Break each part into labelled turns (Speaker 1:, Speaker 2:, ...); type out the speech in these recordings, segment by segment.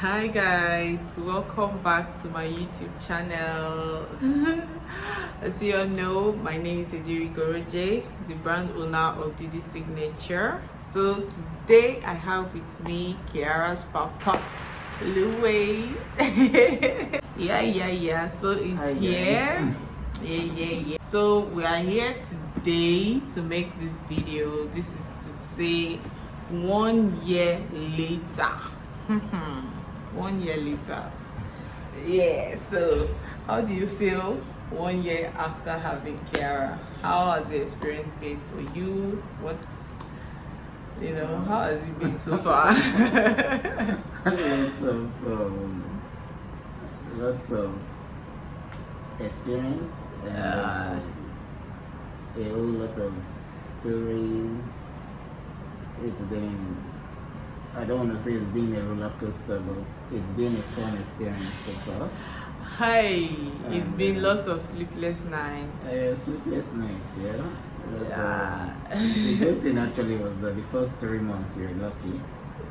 Speaker 1: Hi guys, welcome back to my YouTube channel. As you all know, my name is Heyyyy, the brand owner of Didi Signature. So today I have with me Kiara's papa, Louis. yeah. So he's
Speaker 2: Hi,
Speaker 1: here. Yeah. So we are here today to make this video. This is to say 1 year later. 1 year later. Yeah, so how do you feel 1 year after having Kiara? How has the experience been for you? How has it been so far?
Speaker 2: lots of experience and a whole lot of stories. It's been, I don't want to say it's been a roller coaster, but it's been a fun experience so far.
Speaker 1: It's been lots of sleepless nights.
Speaker 2: Sleepless nights, yeah. But, the good thing actually was that the first 3 months we were lucky.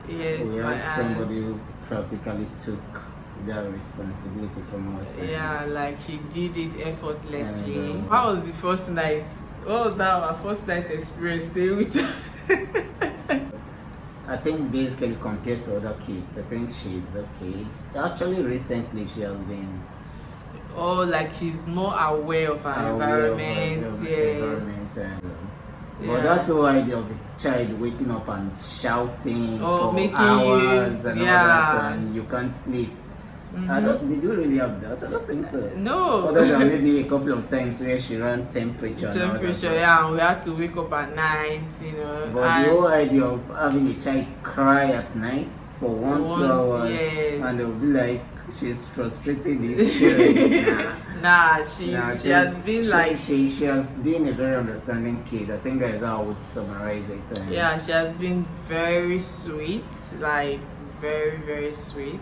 Speaker 1: Yes,
Speaker 2: we had somebody who practically took that responsibility from us.
Speaker 1: Yeah, like she did it effortlessly. How was the first night? What was that our first night experience? Stay with her.
Speaker 2: I think basically compared to other kids, I think she's okay. It's actually recently she has been
Speaker 1: like she's more aware of her environment.
Speaker 2: But that whole idea of a child waking up and shouting for
Speaker 1: making
Speaker 2: hours and all that, and you can't sleep. Did you really have that? I don't think so.
Speaker 1: No.
Speaker 2: Other than maybe a couple of times where she ran temperature,
Speaker 1: and we had to wake up at night,
Speaker 2: But the whole idea of having a child cry at night for 1-2 hours, and they'll be like, she's frustrated.
Speaker 1: She has been
Speaker 2: she has been a very understanding kid. I think that is how I would summarize it.
Speaker 1: She has been very sweet, like very, very sweet.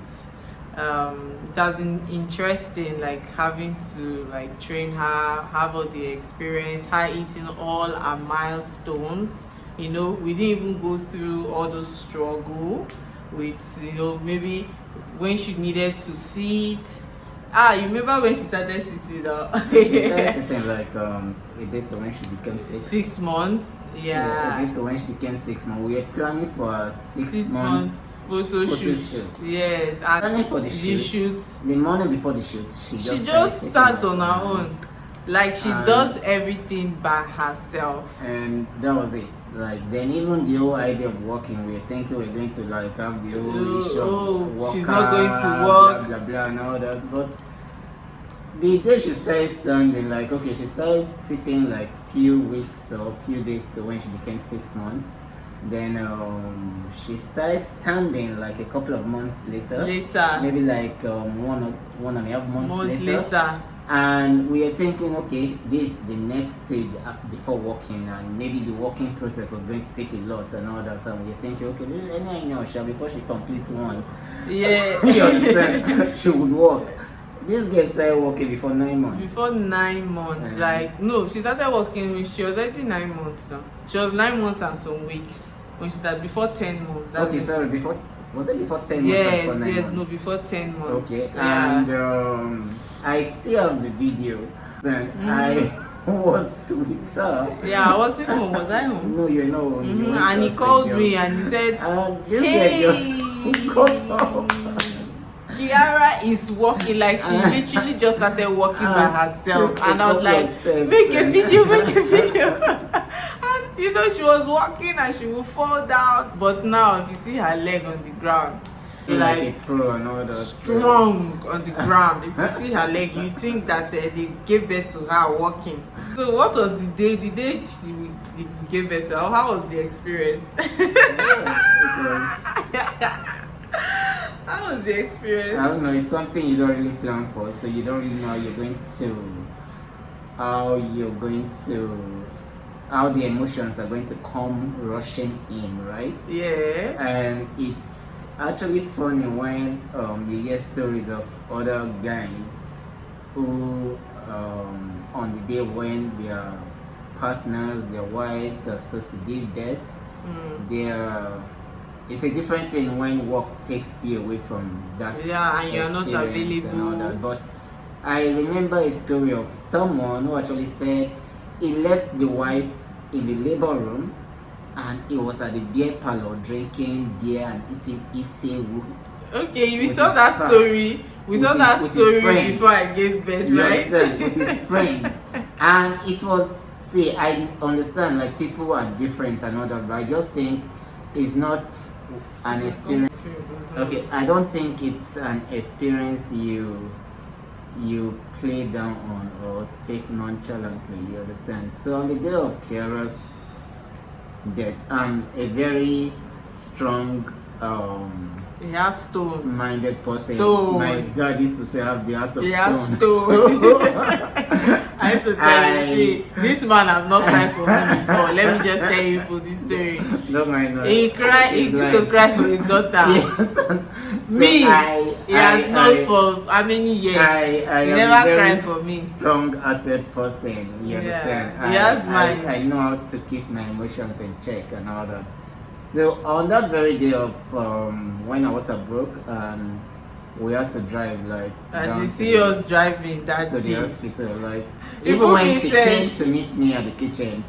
Speaker 1: It has been interesting, like having to train her, have all the experience, her eating all her milestones. We didn't even go through all those struggle with maybe when she needed to sit. You remember when she started sitting?
Speaker 2: She started sitting like a day to when she became
Speaker 1: 6 months.
Speaker 2: A day to when she became 6 months. We were planning for a 6 months
Speaker 1: photo shoot. Yes, and
Speaker 2: planning for the shoot. The morning before the shoot, she just
Speaker 1: sat on her own. Like she does everything by herself.
Speaker 2: And that was it. Then even the whole idea of walking, we were thinking we were going to have the whole issue.
Speaker 1: She's not going to walk,
Speaker 2: blah blah and all that. But the day she started standing, she started sitting few weeks or few days to when she became 6 months. Then she started standing a couple of months later. Maybe 1.5 months later. And we are thinking, okay, this is the next stage before walking, and maybe the walking process was going to take a lot and all that. And we are thinking, okay, I know, before she completes one, you understand, she would walk. This girl started walking before 9 months.
Speaker 1: Before 9 months, no, she started walking when she was already 9 months now. She was 9 months and some weeks when she started. Before 10 months.
Speaker 2: Before. Was it before 10 months?
Speaker 1: Yes,
Speaker 2: or 9 months?
Speaker 1: No, before 10 months.
Speaker 2: Okay, and I still have the video. Then I was with her.
Speaker 1: Yeah, I wasn't home. Was I home?
Speaker 2: No, you're not home.
Speaker 1: And he called me and he said,
Speaker 2: this guy just got off.
Speaker 1: Kiara is walking, she literally just started walking by herself, and I was like, make a video. And she was walking and she would fall down, but now if you see her leg on the ground,
Speaker 2: like a pro and all that,
Speaker 1: strong on the ground. If you see her leg, you think that they gave birth to her walking. So what was the day she gave birth to her? How was the experience?
Speaker 2: It was
Speaker 1: how was the experience?
Speaker 2: I don't know, it's something you don't really plan for, so you don't really know how the emotions are going to come rushing in, right?
Speaker 1: Yeah.
Speaker 2: And it's actually funny when you hear stories of other guys who on the day when their partners, their wives are supposed to give birth, their it's a different thing when work takes you away from that
Speaker 1: Yeah, and you're not
Speaker 2: experience and all
Speaker 1: available.
Speaker 2: that. But I remember a story of someone who actually said he left the wife in the labor room and he was at the beer parlor drinking beer and eating isewu.
Speaker 1: Okay, we
Speaker 2: With
Speaker 1: saw
Speaker 2: his
Speaker 1: that
Speaker 2: fam-
Speaker 1: story. We
Speaker 2: with
Speaker 1: saw
Speaker 2: his-
Speaker 1: that
Speaker 2: with his
Speaker 1: story
Speaker 2: friends.
Speaker 1: before I gave birth,
Speaker 2: You
Speaker 1: right?
Speaker 2: understand? With his friends. And it was, see, I understand like people are different and all that, but I just think it's not an experience. Okay, I don't think it's an experience you play down on or take nonchalantly, you understand? So on the day of Kiara's death, I'm a very strong
Speaker 1: He has stone.
Speaker 2: minded person.
Speaker 1: Stone.
Speaker 2: My dad used to say I have the heart of
Speaker 1: He has
Speaker 2: stone.
Speaker 1: stone. I used to tell you,
Speaker 2: I-
Speaker 1: see, this man have not cried for me before. Let me just tell you people this story.
Speaker 2: Don't mind her.
Speaker 1: He cried, he
Speaker 2: She's
Speaker 1: used to
Speaker 2: like-
Speaker 1: cry for his daughter.
Speaker 2: Yes. So
Speaker 1: Me, he
Speaker 2: I
Speaker 1: has not for how many years?
Speaker 2: I
Speaker 1: He
Speaker 2: am
Speaker 1: never
Speaker 2: a very
Speaker 1: cried for me.
Speaker 2: strong-hearted person. You
Speaker 1: Yeah,
Speaker 2: understand?
Speaker 1: he has mind.
Speaker 2: I know how to keep my emotions in check and all that. So on that very day of when our water broke and we had to drive like
Speaker 1: As
Speaker 2: down
Speaker 1: you
Speaker 2: to
Speaker 1: see
Speaker 2: the-
Speaker 1: us driving that
Speaker 2: to the
Speaker 1: day.
Speaker 2: hospital. Like
Speaker 1: Even
Speaker 2: even when
Speaker 1: he
Speaker 2: she
Speaker 1: said-
Speaker 2: came to meet me at the kitchen,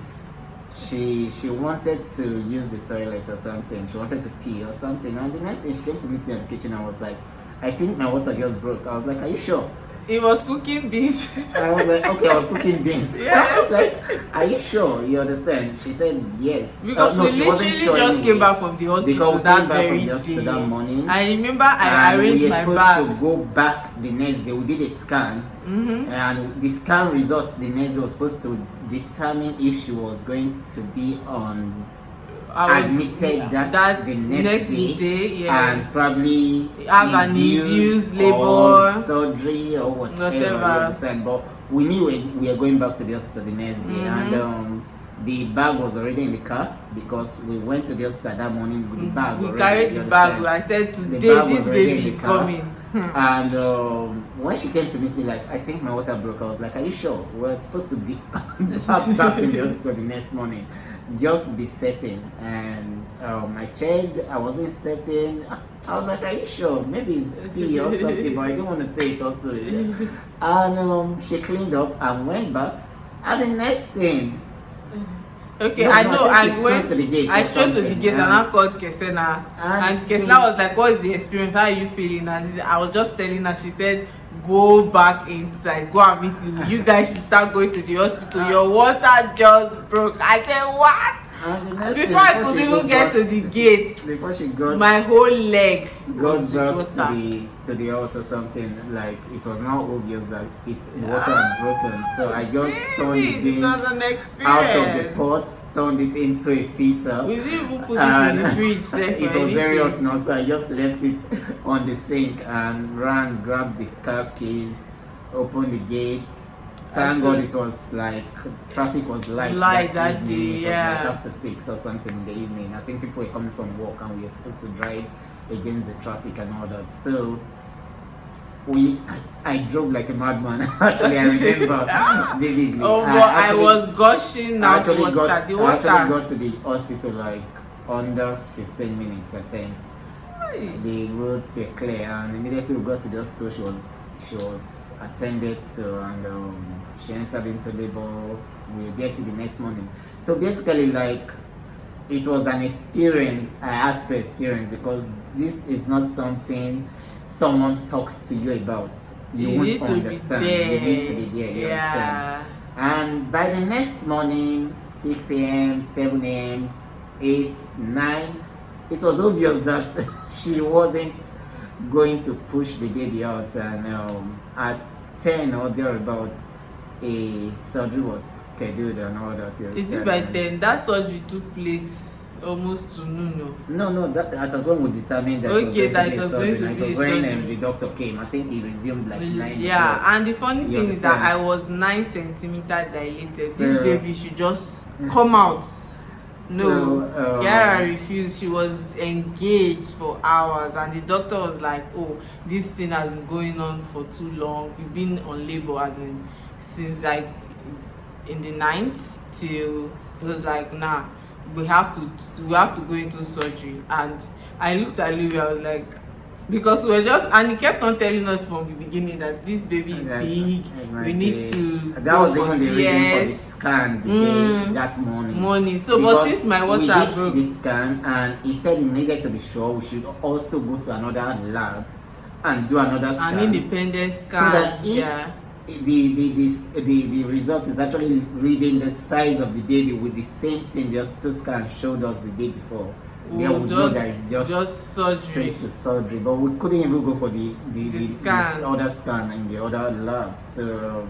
Speaker 2: she wanted to use the toilet or something. She wanted to pee or something. And the next thing she came to meet me at the kitchen, I was like, I think my water just broke. I was like, are you sure?
Speaker 1: He was cooking beans.
Speaker 2: I was like, okay, I was cooking beans.
Speaker 1: Yes.
Speaker 2: I was like, are you sure? You understand? She said yes.
Speaker 1: Because
Speaker 2: No,
Speaker 1: we
Speaker 2: she wasn't
Speaker 1: literally
Speaker 2: sure
Speaker 1: just
Speaker 2: anyway.
Speaker 1: came back from the hospital
Speaker 2: Because we
Speaker 1: that
Speaker 2: came back
Speaker 1: very
Speaker 2: from the hospital
Speaker 1: day.
Speaker 2: that morning.
Speaker 1: I remember I
Speaker 2: And
Speaker 1: arranged
Speaker 2: we were
Speaker 1: my
Speaker 2: supposed
Speaker 1: bag.
Speaker 2: to go back the next day. We did a scan, and the scan result the next day was supposed to determine if she was going to be on
Speaker 1: I was
Speaker 2: admitted
Speaker 1: that
Speaker 2: the next day,
Speaker 1: yeah.
Speaker 2: and probably
Speaker 1: Have an induced
Speaker 2: or
Speaker 1: labor.
Speaker 2: surgery or whatever. You
Speaker 1: Whatever.
Speaker 2: understand? But we knew we were going back to the hospital the next day, and the bag was already in the car because we went to the hospital that morning with the bag.
Speaker 1: We
Speaker 2: already,
Speaker 1: carried
Speaker 2: you
Speaker 1: the bag.
Speaker 2: understand?
Speaker 1: I said
Speaker 2: The
Speaker 1: today
Speaker 2: bag was
Speaker 1: this
Speaker 2: already
Speaker 1: baby
Speaker 2: in the
Speaker 1: is
Speaker 2: car.
Speaker 1: coming.
Speaker 2: And when she came to meet me, like, I think my water broke. I was like, are you sure? We're supposed to be back in the hospital the next morning. Just be setting. And I checked, I wasn't setting. I was like, are you sure? Maybe it's pee or something, but I didn't want to say it also. And she cleaned up and went back. And the next thing,
Speaker 1: Okay,
Speaker 2: No,
Speaker 1: I
Speaker 2: no,
Speaker 1: know.
Speaker 2: I
Speaker 1: I
Speaker 2: think she straight
Speaker 1: went
Speaker 2: to the gate
Speaker 1: I
Speaker 2: or
Speaker 1: straight to the
Speaker 2: something.
Speaker 1: gate and
Speaker 2: And-
Speaker 1: I called Kesena. And Kesena was like, "What is the experience? How are you feeling?" And I was just telling her. She said, "Go back inside. Go and meet Lulu. You guys should start going to the hospital. Your water just broke." I said, "What?"
Speaker 2: and the next
Speaker 1: Before I could
Speaker 2: she
Speaker 1: even get to the gate,
Speaker 2: before she got
Speaker 1: my whole leg
Speaker 2: goes
Speaker 1: was
Speaker 2: back
Speaker 1: with water.
Speaker 2: to the house or something, like it was now obvious that the water had broken. So I just turned the
Speaker 1: Baby, it was
Speaker 2: beans
Speaker 1: an experience.
Speaker 2: out of the pot, turned it into a filter.
Speaker 1: We didn't even put it in
Speaker 2: and
Speaker 1: the fridge. Sef,
Speaker 2: it
Speaker 1: or
Speaker 2: was very
Speaker 1: anything.
Speaker 2: hot now, so I just left it on the sink and ran, grabbed the car keys, opened the gates. Thank God it was like traffic was light
Speaker 1: That
Speaker 2: evening.
Speaker 1: day,
Speaker 2: It was
Speaker 1: yeah.
Speaker 2: like after 6 or something in the evening. I think people were coming from work and we were supposed to drive against the traffic and all that. So I drove like a madman. Actually, I remember vividly.
Speaker 1: Oh, but I was gushing
Speaker 2: I
Speaker 1: out
Speaker 2: actually
Speaker 1: water.
Speaker 2: got
Speaker 1: The
Speaker 2: I
Speaker 1: water.
Speaker 2: actually got to the hospital like under 15 minutes, I think. The roads were clear, and immediately we got to the hospital. She was attended to, and she entered into labor. We were there till the next morning. So basically, like, it was an experience I had to experience because this is not something someone talks to you about. You won't
Speaker 1: need to be
Speaker 2: understand.
Speaker 1: there.
Speaker 2: You need to be there. You understand? And by the next morning, 6 a.m., 7 a.m., 8, 9, it was obvious that she wasn't going to push the baby out. And at 10 or thereabouts, a surgery was scheduled and all that.
Speaker 1: Is it by then? That surgery took place almost to noon.
Speaker 2: No, that was when we determined that
Speaker 1: Okay,
Speaker 2: it was
Speaker 1: that
Speaker 2: going to be a
Speaker 1: it was
Speaker 2: surgery.
Speaker 1: going to
Speaker 2: It
Speaker 1: be
Speaker 2: was
Speaker 1: a
Speaker 2: when
Speaker 1: surgery.
Speaker 2: the doctor came. I think he resumed like 9
Speaker 1: Yeah,
Speaker 2: o'clock.
Speaker 1: and the funny
Speaker 2: You
Speaker 1: thing is that
Speaker 2: understand?
Speaker 1: I was 9 centimeter dilated.
Speaker 2: So-
Speaker 1: This baby should just come out. No,
Speaker 2: So,
Speaker 1: Kiara refused. She was engaged for hours, and the doctor was like, "Oh, this thing has been going on for too long. We've been on labor as in since like in the 9th till." It was like, "Nah, we have to go into surgery." And I looked at Louis, I was like, because we were just, and he kept on telling us from the beginning that this baby is big, we need to
Speaker 2: that
Speaker 1: go
Speaker 2: was
Speaker 1: for
Speaker 2: even the reason for the
Speaker 1: CS
Speaker 2: scan the day that morning.
Speaker 1: So, but since my
Speaker 2: we
Speaker 1: water
Speaker 2: did
Speaker 1: broke,
Speaker 2: the scan, and he said he needed to be sure we should also go to another lab and do another scan,
Speaker 1: an independent scan,
Speaker 2: so that if
Speaker 1: yeah,
Speaker 2: the result is actually reading the size of the baby with the same thing the hospital scan showed us the day before, they would know that it's just
Speaker 1: surgery.
Speaker 2: straight to surgery. But we couldn't even go for the
Speaker 1: scan.
Speaker 2: other scan in the other lab. So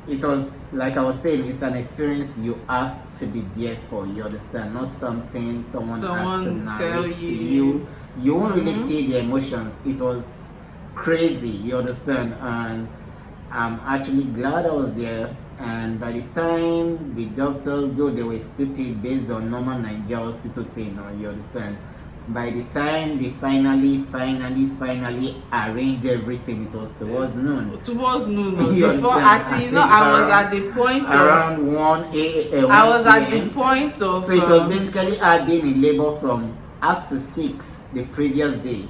Speaker 2: it was, like I was saying, it's an experience you have to be there for. You understand? Not something someone has to narrate to you. You won't really feel the emotions. It was crazy. You understand? And I'm actually glad I was there. And by the time the doctors, though they were stupid based on normal Nigeria hospital thing, you understand, by the time they finally arranged everything, it was towards noon.
Speaker 1: Towards noon.
Speaker 2: You
Speaker 1: Before,
Speaker 2: understand?
Speaker 1: I was at the point
Speaker 2: around 1 a.m.
Speaker 1: I was at the point of.
Speaker 2: So it was basically I being in labor from after 6 the previous day.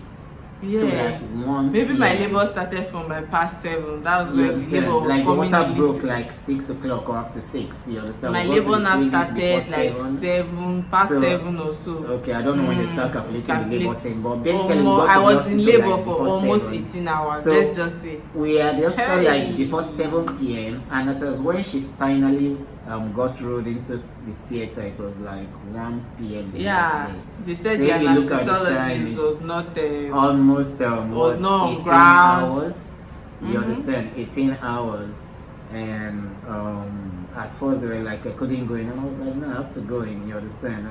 Speaker 1: Yeah,
Speaker 2: so like 1
Speaker 1: maybe my
Speaker 2: PM.
Speaker 1: labor started from my past 7. That was
Speaker 2: You
Speaker 1: when the
Speaker 2: understand?
Speaker 1: labor was
Speaker 2: Like the
Speaker 1: coming
Speaker 2: water
Speaker 1: in.
Speaker 2: broke like 6 o'clock or after 6. You understand?
Speaker 1: My
Speaker 2: We got to
Speaker 1: labor
Speaker 2: the
Speaker 1: now
Speaker 2: clinic
Speaker 1: started
Speaker 2: before
Speaker 1: like
Speaker 2: 7.
Speaker 1: 7, past
Speaker 2: So,
Speaker 1: 7 or so.
Speaker 2: Okay, I don't know when they start calculating the labor thing, but basically we
Speaker 1: Almost,
Speaker 2: got to
Speaker 1: I
Speaker 2: the
Speaker 1: was in
Speaker 2: hospital,
Speaker 1: labor
Speaker 2: like,
Speaker 1: for
Speaker 2: before
Speaker 1: almost
Speaker 2: 7.
Speaker 1: 18 hours.
Speaker 2: So,
Speaker 1: let's just say.
Speaker 2: We are just
Speaker 1: Hey.
Speaker 2: like before 7 p.m. and it was when she finally got rolled into the theater. It was like 1 p.m. the
Speaker 1: Yeah,
Speaker 2: next day.
Speaker 1: they said
Speaker 2: So
Speaker 1: the
Speaker 2: if you look at the time,
Speaker 1: anesthesiologist
Speaker 2: it's
Speaker 1: was not
Speaker 2: almost
Speaker 1: was not on
Speaker 2: 18
Speaker 1: ground.
Speaker 2: hours. You understand? 18 hours. And at first they were like, I couldn't go in, and I was like, no, I have to go in. You understand?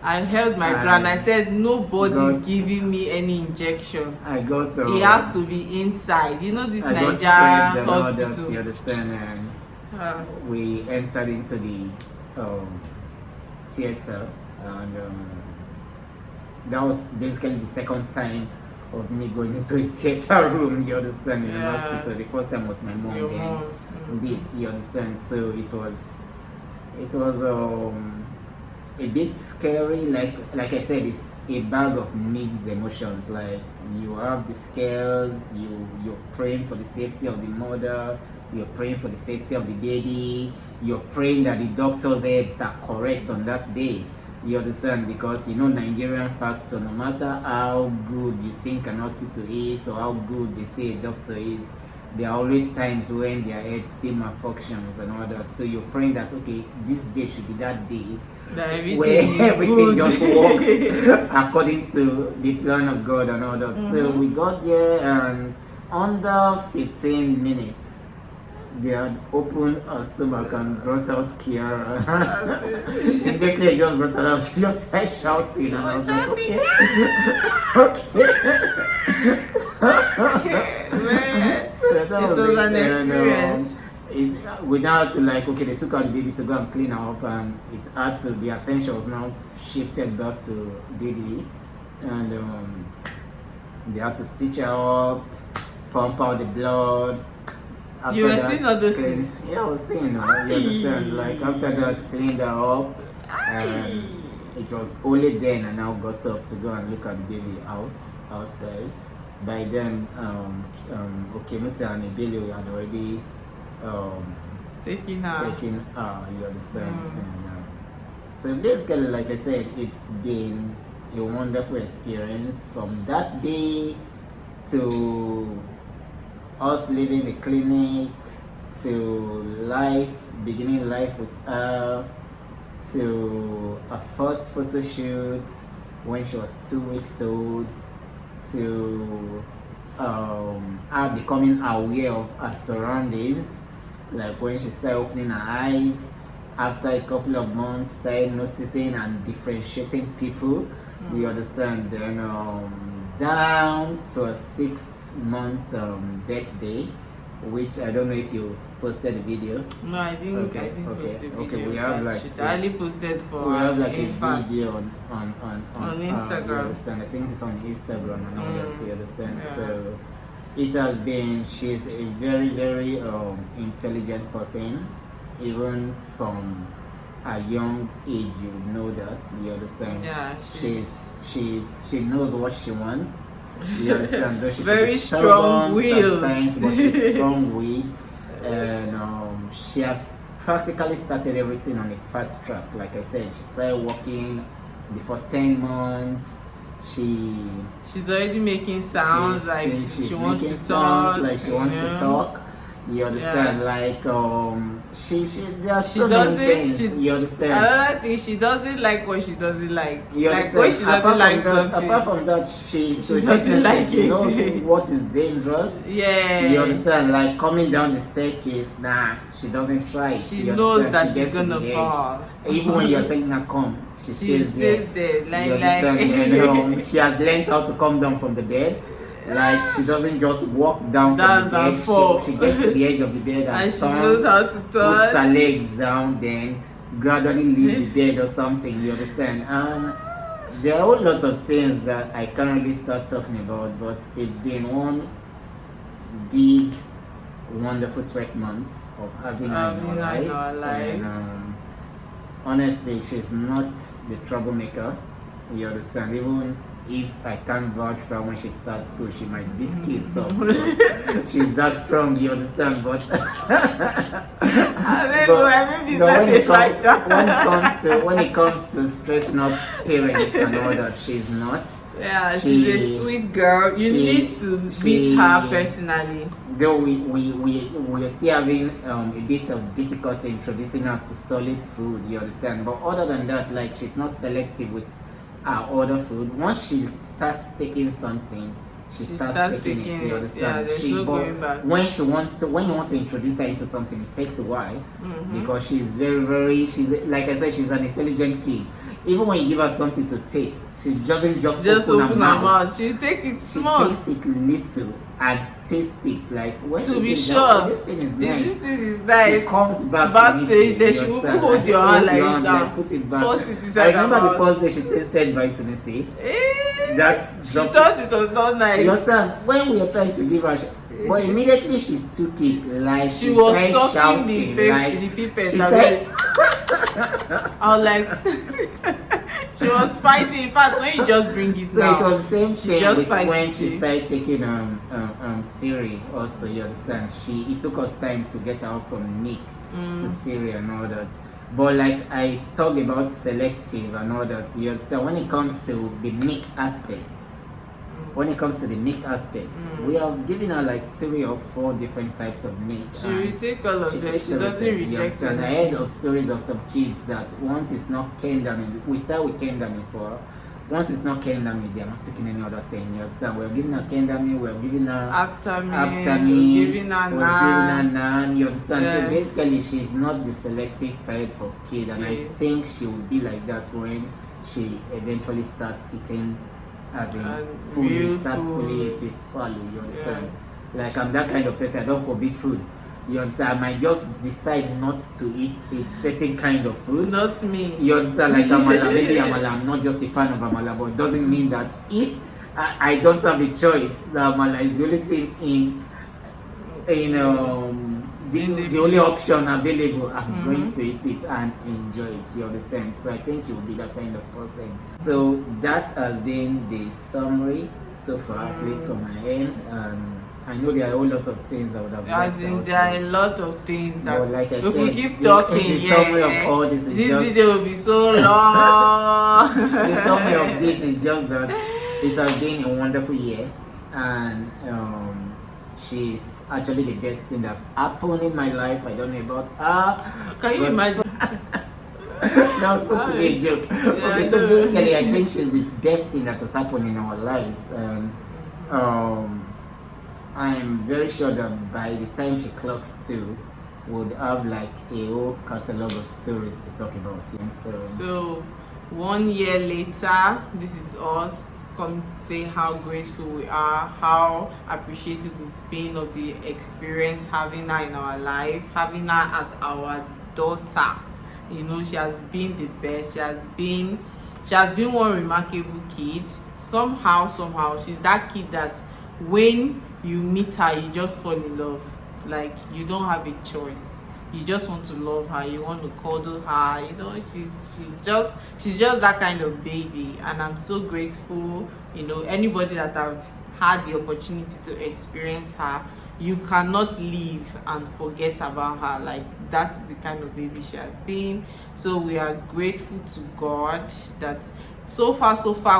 Speaker 1: I held my ground. I said nobody's giving me any injection.
Speaker 2: I got
Speaker 1: He has to be inside. You know this
Speaker 2: I got
Speaker 1: Nigeria
Speaker 2: pregnant and all that,
Speaker 1: hospital.
Speaker 2: you understand? And we entered into the theater, and that was basically the second time of me going into a theater room, you understand, in the hospital. The first time was my mom,
Speaker 1: Your
Speaker 2: then
Speaker 1: mom.
Speaker 2: this, you understand. So it was a bit scary. Like I said, it's a bag of mixed emotions. Like you have the scares, you're praying for the safety of the mother, you're praying for the safety of the baby, you're praying that the doctor's heads are correct on that day. You understand? Because you know Nigerian factor, no matter how good you think an hospital is or how good they say a doctor is, there are always times when their head still malfunctions and all that. So you're praying that okay, this day should be that day where everything just works according to the plan of God and all that. So we got there, and under 15 minutes they had opened her stomach and brought out Kiara. Immediately I just brought her out. She just started shouting, and I was like, okay. That was
Speaker 1: an experience.
Speaker 2: We now had to they took out the baby to go and clean her up, and it had to, the attention was now shifted back to Didi, and they had to stitch her up, pump out the blood. After
Speaker 1: you were seeing all those things?
Speaker 2: Yeah, I was seeing her, you understand? Like after that, cleaned her up, and it was only then I now got up to go and look at the baby outside. By then, Okemute and Ibele had already
Speaker 1: taking her,
Speaker 2: you understand? And, so basically, like I said, it's been a wonderful experience from that day to us leaving the clinic, to beginning life with her, to a first photo shoot when she was 2 weeks old, to her becoming aware of her surroundings, like when she started opening her eyes, after a couple of months, started noticing and differentiating people, you understand, then down to a 6th-month birthday, which I don't know if you posted the video.
Speaker 1: No, I didn't.
Speaker 2: Okay,
Speaker 1: I didn't post the video.
Speaker 2: okay. We have
Speaker 1: I only posted for.
Speaker 2: We have like a video on
Speaker 1: Instagram.
Speaker 2: You understand? I think it's on Instagram and all that. You understand?
Speaker 1: Yeah.
Speaker 2: So it has been. She's a very very intelligent person, even from a young age, you would know that. You understand?
Speaker 1: Yeah,
Speaker 2: She knows what she wants. You understand? Though she could be
Speaker 1: very
Speaker 2: stubborn
Speaker 1: strong-willed.
Speaker 2: sometimes, but she's strong-willed, and she has practically started everything on a fast track. Like I said, she started working before 10 months.
Speaker 1: She's already making sounds like she wants to talk.
Speaker 2: Like she wants to talk. You understand?
Speaker 1: Yeah.
Speaker 2: Like there are so many things. You understand?
Speaker 1: Another thing, she doesn't like what she doesn't like.
Speaker 2: You
Speaker 1: Like
Speaker 2: understand?
Speaker 1: when she doesn't like something.
Speaker 2: Apart from that, she
Speaker 1: doesn't like
Speaker 2: she knows
Speaker 1: it.
Speaker 2: what is dangerous.
Speaker 1: Yeah.
Speaker 2: You understand? Like coming down the staircase, nah, she doesn't try it.
Speaker 1: She
Speaker 2: You
Speaker 1: knows
Speaker 2: understand?
Speaker 1: that
Speaker 2: She
Speaker 1: she's
Speaker 2: gets to
Speaker 1: gonna
Speaker 2: the edge.
Speaker 1: fall.
Speaker 2: Even when you're telling her come, she stays there.
Speaker 1: there.
Speaker 2: You understand? And, she has learned how to come down from the bed. Like she doesn't just walk down from the bed. She gets to the edge of the bed and
Speaker 1: she
Speaker 2: turns,
Speaker 1: knows how to
Speaker 2: puts
Speaker 1: turn.
Speaker 2: her legs down, then gradually leave the bed or something. You understand? And there are a whole lot of things that I can't really start talking about, but it's been one big, wonderful 12 months of having her in our lives. And honestly, she's not the troublemaker. You understand? Even if I can't vouch for her when she starts school, she might beat kids up because she's that strong, you understand? But when it comes to stressing up parents and all that, she's not.
Speaker 1: Yeah, she's a sweet girl. You need to meet her personally.
Speaker 2: Though we're still having a bit of difficulty introducing her to solid food, you understand? But other than that, like she's not selective with her other food. Once she starts taking something, she starts taking it. You understand? When you want to introduce her into something, it takes a while because she's she's like I said, she's an intelligent kid. Even when you give her something to taste, she doesn't just open her mouth.
Speaker 1: She take it small.
Speaker 2: She takes it little and taste it. Like when
Speaker 1: to
Speaker 2: she
Speaker 1: be
Speaker 2: says
Speaker 1: sure,
Speaker 2: this thing is nice.
Speaker 1: This thing is nice.
Speaker 2: She comes back to it.
Speaker 1: Then she will hold your hand like that.
Speaker 2: Put it back.
Speaker 1: I
Speaker 2: remember the first day she tasted vitamin C.
Speaker 1: She thought it was not nice.
Speaker 2: You understand? When we were trying to give her, but immediately she took it like
Speaker 1: she was sucking
Speaker 2: shouting,
Speaker 1: the pipette.
Speaker 2: She said,
Speaker 1: I was like, she was fighting. In fact, when you just bring it
Speaker 2: so
Speaker 1: out,
Speaker 2: it was the same thing with when she
Speaker 1: it.
Speaker 2: started taking Siri. Also, you understand? It took us time to get her from milk to Siri and all that. But like I talked about selective and all that, you understand? When it comes to the milk aspect, we have given her like 3 or 4 different types of milk.
Speaker 1: She will take all of them. She doesn't reject them.
Speaker 2: I heard of stories of some kids that once it's not Kendami, we start with Kendami for. Once it's not Kendami, they are not taking any other thing. You understand? We're giving her Kendami, we're giving her Aptamine, we're giving her Nan. You understand? Yes. So basically, she's not the selective type of kid, and I think she will be like that when she eventually starts eating. As in fully eating swallow, you understand? Yeah. Like I'm that kind of person, I don't forbid food. You understand? I might just decide not to eat a certain kind of food.
Speaker 1: Not me.
Speaker 2: You understand? Like Amala, maybe Amala, I'm not just a fan of Amala, but it doesn't mean that if I don't have a choice, the Amala is the only thing the only option available. I'm going to eat it and enjoy it. You understand? So I think you'll be that kind of person. So that has been the summary so far, at least from my end. I know there are a whole lot of things I would have
Speaker 1: there are a lot of things that
Speaker 2: like
Speaker 1: if we keep talking,
Speaker 2: the summary of all this
Speaker 1: video will be so long.
Speaker 2: The summary of this is just that it has been a wonderful year, and she's actually the best thing that's happened in my life. I don't know about her.
Speaker 1: Can you imagine?
Speaker 2: That was supposed to be a joke. Okay, so basically I think she's the best thing that has happened in our lives, and I'm very sure that by the time she clocks 2, would have like a whole catalog of stories to talk about.
Speaker 1: So 1 year later, this is us come to say how grateful we are, how appreciative we've been of the experience having her in our life, having her as our daughter. You know, she has been the best. She has been one remarkable kid. Somehow she's that kid that when you meet her, you just fall in love. Like you don't have a choice. you just want to love her, you want to cuddle her, you know. She's just that kind of baby, and I'm so grateful. You know, anybody that I've had the opportunity to experience her, you cannot live and forget about her. Like, that is the kind of baby she has been. So we are grateful to God that so far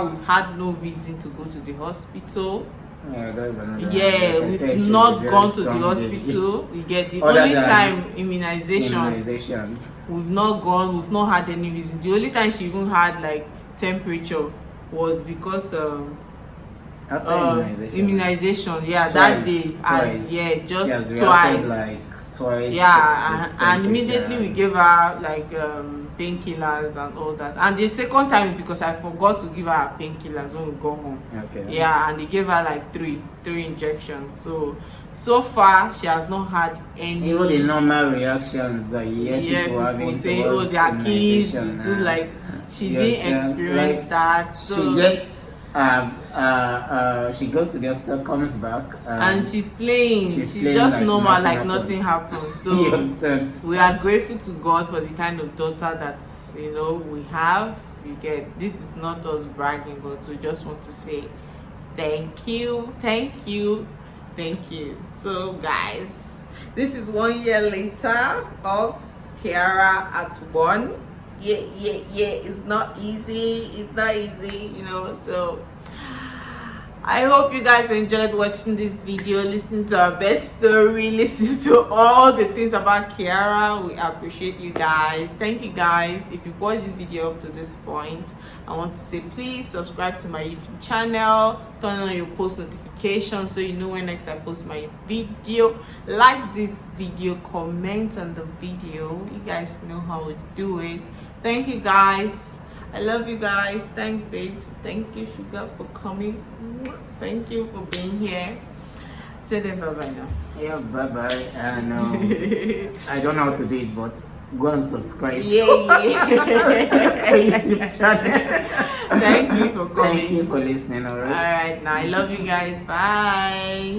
Speaker 1: we've had no reason to go to the hospital.
Speaker 2: Yeah, that's another.
Speaker 1: Yeah,
Speaker 2: Like I
Speaker 1: we've
Speaker 2: said, she's a
Speaker 1: not
Speaker 2: very
Speaker 1: gone to the
Speaker 2: strong
Speaker 1: hospital. We get the
Speaker 2: Other
Speaker 1: only
Speaker 2: than
Speaker 1: time immunization.
Speaker 2: immunization.
Speaker 1: We've not gone, we've not had any reason. The only time she even had like temperature was because
Speaker 2: After
Speaker 1: immunization, yeah,
Speaker 2: Twice,
Speaker 1: that day.
Speaker 2: twice.
Speaker 1: And yeah,
Speaker 2: She has
Speaker 1: just
Speaker 2: reacted
Speaker 1: twice.
Speaker 2: like twice.
Speaker 1: Yeah,
Speaker 2: with
Speaker 1: and immediately
Speaker 2: temperature.
Speaker 1: we gave her like painkillers and all that. And the second time, because I forgot to give her painkillers when we go home.
Speaker 2: Okay.
Speaker 1: Yeah, and they gave her like three injections. So far she has not had any.
Speaker 2: Even the normal reactions that you hear people having
Speaker 1: say,
Speaker 2: towards
Speaker 1: oh, their kids
Speaker 2: immunization,
Speaker 1: do like, she
Speaker 2: yes,
Speaker 1: didn't experience
Speaker 2: like,
Speaker 1: that. So
Speaker 2: she gets she goes to the hospital, comes back,
Speaker 1: and she's playing. She's
Speaker 2: playing
Speaker 1: just
Speaker 2: like
Speaker 1: normal, like
Speaker 2: happened.
Speaker 1: nothing happened.
Speaker 2: You
Speaker 1: So
Speaker 2: understand?
Speaker 1: we are grateful to God for the kind of daughter that, you know, we have. You get, this is not us bragging, but we just want to say thank you. So guys, this is 1 year later, us, Kiara at 1. Yeah, it's not easy, you know. So I hope you guys enjoyed watching this video, listening to our best story, listening to all the things about Kiara. We appreciate you guys. Thank you guys. If you've watched this video up to this point, I want to say please subscribe to my YouTube channel, turn on your post notifications so you know when next I post my video. Like this video, comment on the video. You guys know how we do it. Thank you guys. I love you guys. Thanks, babes. Thank you, Sugar, for coming. Thank you for being here. Say them bye-bye now.
Speaker 2: Yeah, bye-bye. And I don't know how to do it, but go and subscribe
Speaker 1: Yeah.
Speaker 2: to my YouTube channel.
Speaker 1: Thank you for coming.
Speaker 2: Thank you for listening, alright?
Speaker 1: Alright, now I love you guys. Bye.